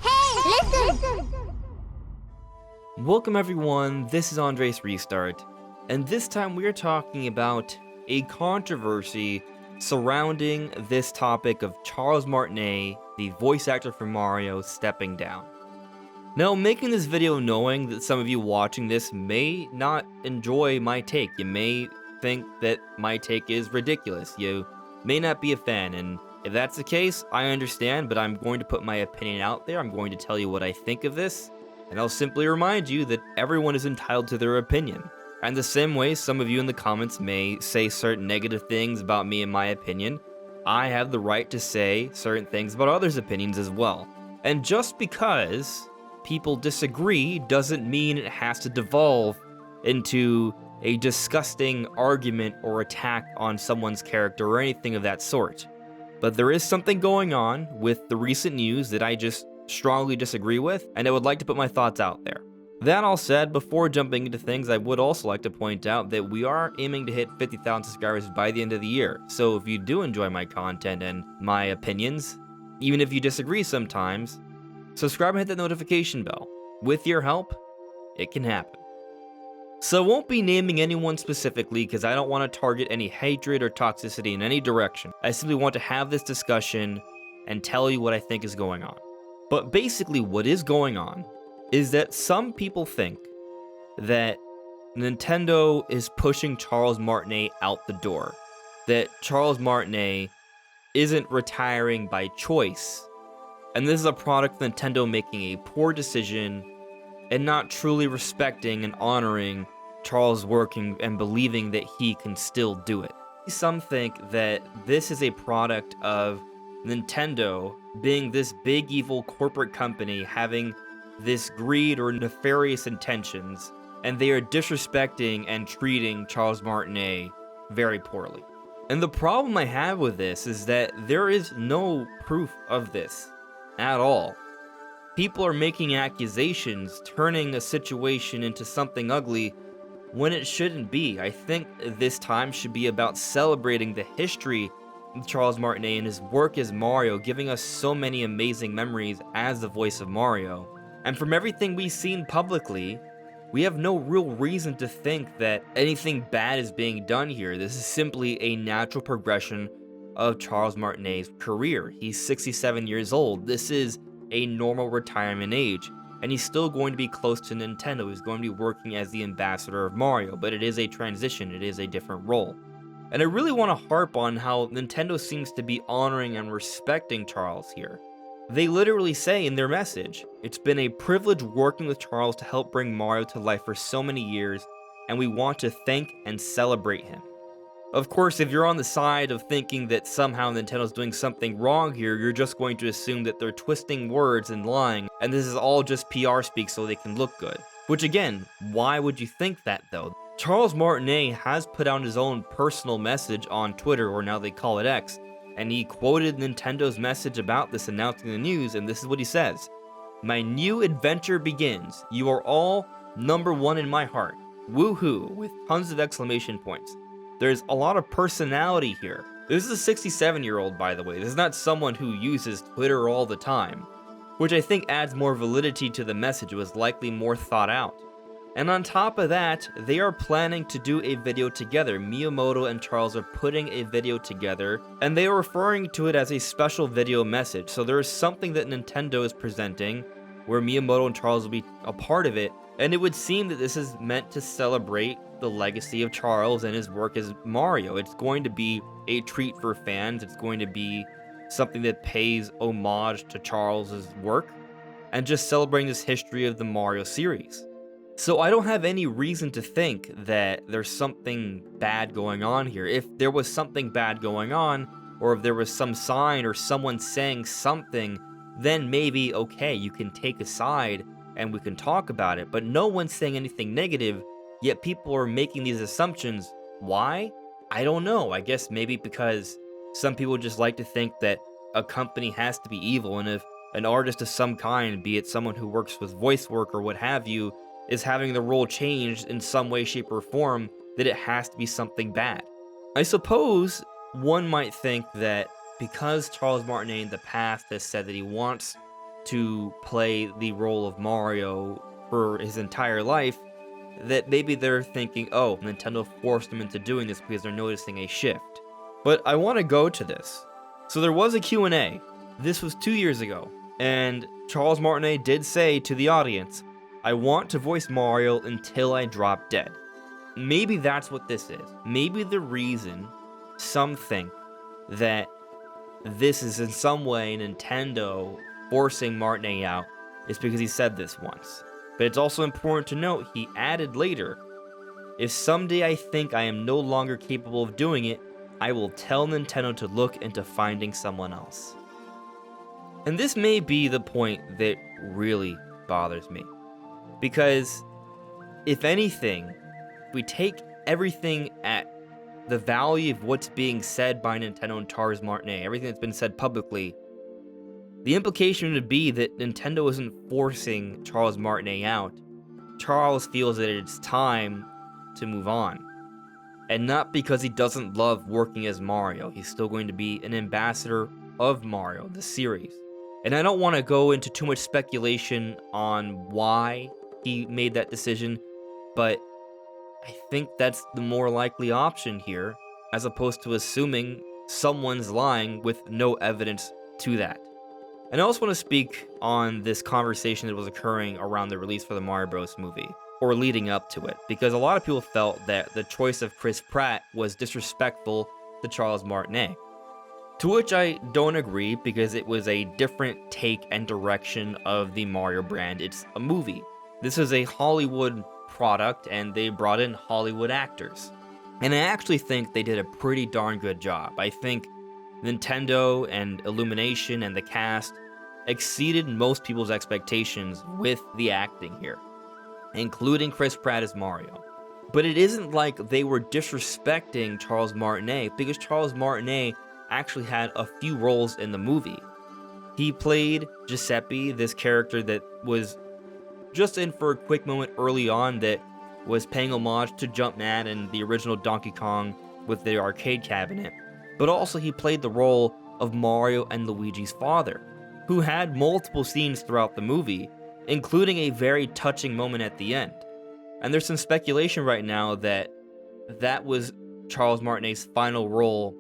Hey, listen! Welcome everyone, this is Andres Restart, and this time we are talking about a controversy surrounding this topic of Charles Martinet, the voice actor for Mario, stepping down. Now, I'm making this video knowing that some of you watching this may not enjoy my take. You may think that my take is ridiculous. You may not be a fan, and if that's the case, I understand, but I'm going to put my opinion out there. I'm going to tell you what I think of this, and I'll simply remind you that everyone is entitled to their opinion. And the same way some of you in the comments may say certain negative things about me and my opinion, I have the right to say certain things about others' opinions as well. And just because people disagree doesn't mean it has to devolve into a disgusting argument or attack on someone's character or anything of that sort. But there is something going on with the recent news that I just strongly disagree with, and I would like to put my thoughts out there. That all said, before jumping into things, I would also like to point out that we are aiming to hit 50,000 subscribers by the end of the year. So if you do enjoy my content and my opinions, even if you disagree sometimes, subscribe and hit that notification bell. With your help, it can happen. So I won't be naming anyone specifically because I don't want to target any hatred or toxicity in any direction. I simply want to have this discussion and tell you what I think is going on. But basically what is going on is that some people think that Nintendo is pushing Charles Martinet out the door. That Charles Martinet isn't retiring by choice. And this is a product of Nintendo making a poor decision and not truly respecting and honoring Charles' work and believing that he can still do it. Some think that this is a product of Nintendo being this big evil corporate company having this greed or nefarious intentions, and they are disrespecting and treating Charles Martinet very poorly. And the problem I have with this is that there is no proof of this at all. People are making accusations, turning a situation into something ugly when it shouldn't be. I think this time should be about celebrating the history of Charles Martinet and his work as Mario, giving us so many amazing memories as the voice of Mario. And from everything we've seen publicly, we have no real reason to think that anything bad is being done here. This is simply a natural progression of Charles Martinet's career. He's 67 years old. This is a normal retirement age, and he's still going to be close to Nintendo. He's going to be working as the ambassador of Mario, but it is a transition. It is a different role. And I really want to harp on how Nintendo seems to be honoring and respecting Charles here. They literally say in their message, "It's been a privilege working with Charles to help bring Mario to life for so many years, and we want to thank and celebrate him." Of course, if you're on the side of thinking that somehow Nintendo's doing something wrong here, you're just going to assume that they're twisting words and lying, and this is all just PR speak so they can look good. Which again, why would you think that though? Charles Martinet has put out his own personal message on Twitter, or now they call it X, and he quoted Nintendo's message about this announcing the news, and this is what he says: "My new adventure begins. You are all number one in my heart. Woohoo!" with tons of exclamation points. There's a lot of personality here. This is a 67-year-old, by the way. This is not someone who uses Twitter all the time, which I think adds more validity to the message. It was likely more thought out. And on top of that, they are planning to do a video together. Miyamoto and Charles are putting a video together, and they are referring to it as a special video message. So there is something that Nintendo is presenting where Miyamoto and Charles will be a part of it, and it would seem that this is meant to celebrate the legacy of Charles and his work as Mario. It's going to be a treat for fans. It's going to be something that pays homage to Charles's work and just celebrating this history of the Mario series. So I don't have any reason to think that there's something bad going on here. If there was something bad going on, or if there was some sign or someone saying something, then maybe, okay, you can take a side and we can talk about it. But no one's saying anything negative, yet people are making these assumptions. Why? I don't know. I guess maybe because some people just like to think that a company has to be evil, and if an artist of some kind, be it someone who works with voice work or what have you, is having the role changed in some way, shape, or form, that it has to be something bad. I suppose one might think that because Charles Martinet in the past has said that he wants to play the role of Mario for his entire life, that maybe they're thinking, oh, Nintendo forced him into doing this because they're noticing a shift. But I want to go to this. So there was a Q&A. This was 2 years ago, and Charles Martinet did say to the audience, I want to voice Mario until I drop dead. Maybe that's what this is. Maybe the reason some think that this is in some way Nintendo forcing Martinet out is because he said this once. But it's also important to note, he added later, if someday I think I am no longer capable of doing it, I will tell Nintendo to look into finding someone else. And this may be the point that really bothers me. Because, if anything, we take everything at the value of what's being said by Nintendo and Charles Martinet, everything that's been said publicly, the implication would be that Nintendo isn't forcing Charles Martinet out. Charles feels that it's time to move on. And not because he doesn't love working as Mario. He's still going to be an ambassador of Mario, the series. And I don't want to go into too much speculation on why he made that decision, but I think that's the more likely option here, as opposed to assuming someone's lying with no evidence to that. And I also want to speak on this conversation that was occurring around the release for the Mario Bros. Movie, or leading up to it, because a lot of people felt that the choice of Chris Pratt was disrespectful to Charles Martinet. To which I don't agree, because it was a different take and direction of the Mario brand. It's a movie. This is a Hollywood product, and they brought in Hollywood actors. And I actually think they did a pretty darn good job. I think Nintendo and Illumination and the cast exceeded most people's expectations with the acting here, including Chris Pratt as Mario. But it isn't like they were disrespecting Charles Martinet, because Charles Martinet actually had a few roles in the movie. He played Giuseppe, this character that was just in for a quick moment early on that was paying homage to Jumpman and the original Donkey Kong with the arcade cabinet. But also he played the role of Mario and Luigi's father, who had multiple scenes throughout the movie, including a very touching moment at the end. And there's some speculation right now that that was Charles Martinet's final role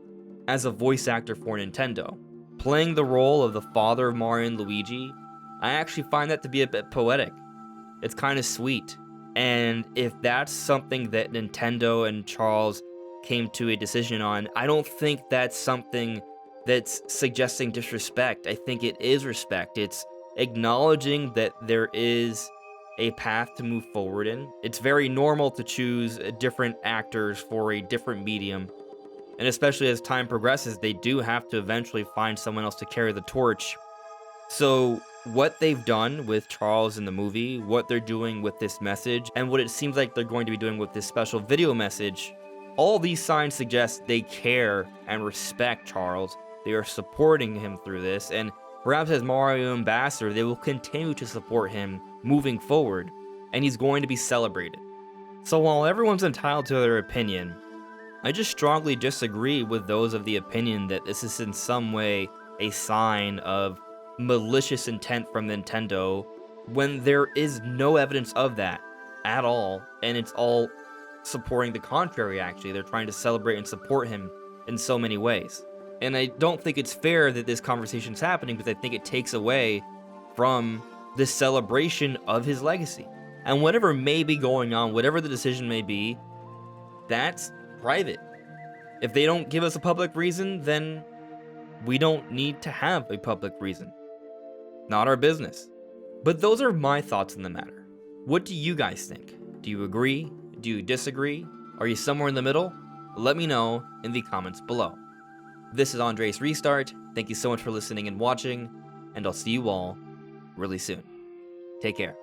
as a voice actor for Nintendo. Playing the role of the father of Mario and Luigi, I actually find that to be a bit poetic. It's kind of sweet. And if that's something that Nintendo and Charles came to a decision on, I don't think that's something that's suggesting disrespect. I think it is respect. It's acknowledging that there is a path to move forward in. It's very normal to choose different actors for a different medium. And especially as time progresses, they do have to eventually find someone else to carry the torch. So what they've done with Charles in the movie, what they're doing with this message, and what it seems like they're going to be doing with this special video message, all these signs suggest they care and respect Charles. They are supporting him through this, and perhaps as Mario ambassador, they will continue to support him moving forward, and he's going to be celebrated. So while everyone's entitled to their opinion, I just strongly disagree with those of the opinion that this is in some way a sign of malicious intent from Nintendo, when there is no evidence of that at all, and it's all supporting the contrary. Actually, they're trying to celebrate and support him in so many ways. And I don't think it's fair that this conversation's happening, because I think it takes away from the celebration of his legacy. And whatever may be going on, whatever the decision may be, that's private. If they don't give us a public reason, then we don't need to have a public reason. Not our business. But those are my thoughts on the matter. What do you guys think? Do you agree? Do you disagree? Are you somewhere in the middle? Let me know in the comments below. This is Andres Restart. Thank you so much for listening and watching, and I'll see you all really soon. Take care.